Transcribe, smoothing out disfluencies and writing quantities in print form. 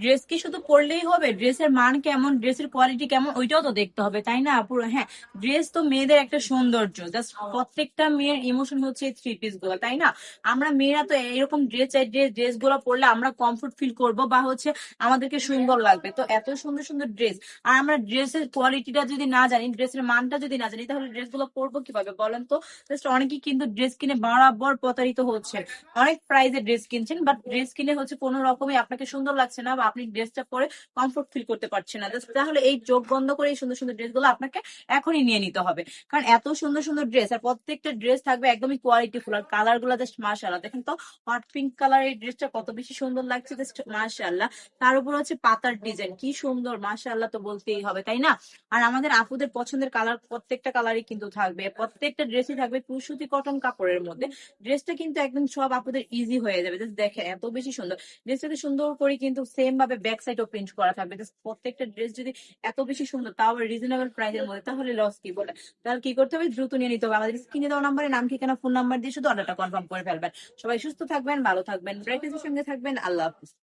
Dress কি শুধু পরলেই হবে? ড্রেসের মান কেমন, ড্রেসের কোয়ালিটি কেমন, ওইটাও তো দেখতে হবে, তাই না পুরো? হ্যাঁ, ড্রেস তো মেয়েদের একটা সৌন্দর্য, জাস্ট প্রত্যেকটা মেয়ের ইমোশন হচ্ছে এই থ্রি পিস গুলো, তাই না? আমরা মেয়েরা তো এরকম ড্রেস চাই, ড্রেস গুলো পরলে আমরা কমফোর্ট ফিল করব, বা হচ্ছে আমাদেরকে সুন্দর লাগবে। তো এত সুন্দর সুন্দর ড্রেস, আর আমরা ড্রেসের কোয়ালিটিটা যদি না জানি, ড্রেসের মানটা যদি না জানি, তাহলে ড্রেস গুলো পরবো কিভাবে বলেন তো? জাস্ট অনেকেই কিন্তু ড্রেস কিনে বরাবর প্রতারিত হচ্ছে। অনেক প্রাইজে ড্রেস কিনছেন, বাট ড্রেস কিনে হচ্ছে কোনো রকমই আপনাকে সুন্দর লাগছে না, বা আপনি ড্রেসটা পরে কমফোর্ট ফিল করতে পারছেন না। তাহলে এই চোখ বন্ধ করে এই সুন্দর সুন্দর ড্রেস গুলো আপনাকে এখনই নিয়ে নিতে হবে। কারণ এত সুন্দর সুন্দর ড্রেস, আর প্রত্যেকটা ড্রেস থাকবে একদমই কোয়ালিটিফুল, আর কালার গুলো জাস্ট মাশাআল্লাহ। দেখেন তো, হট পিঙ্ক কালার এই ড্রেসটা কত বেশি সুন্দর লাগছে, জাস্ট মাশাআল্লাহ। তার উপর হচ্ছে পাতার ডিজাইন, কি সুন্দর, মাশাআল্লাহ তো বলতেই হবে, তাই না? আর আমাদের আপুদের পছন্দের কালার, প্রত্যেকটা কালারই কিন্তু থাকবে, প্রত্যেকটা ড্রেসই থাকবে সুতি কটন কাপড়ের মধ্যে। ড্রেসটা কিন্তু একদম সব আপুদের ইজি হয়ে যাবে। জাস্ট দেখেন এত বেশি সুন্দর ড্রেসটাতে, সুন্দর করে কিন্তু সেম ভাবে ব্যাক সাইডও প্রিন্ট করা থাকবে। Just প্রত্যেকটা ড্রেস যদি এত বেশি সুন্দর, তাও রিজনেবল প্রাইসের মধ্যে, তাহলে লস কি বলে? তাহলে কি করতে হবে? দ্রুত নিয়ে নিতে হবে। আমাদের স্ক্রিনে দেওয়া নাম্বারে নাম, ঠিকানা, ফোন নাম্বার দিয়ে শুধু অর্ডারটা কনফার্ম করে ফেলবেন। সবাই সুস্থ থাকবেন, ভালো থাকবেন, ব্রাইটনেসের সঙ্গে থাকবেন। আল্লাহ হাফিজ।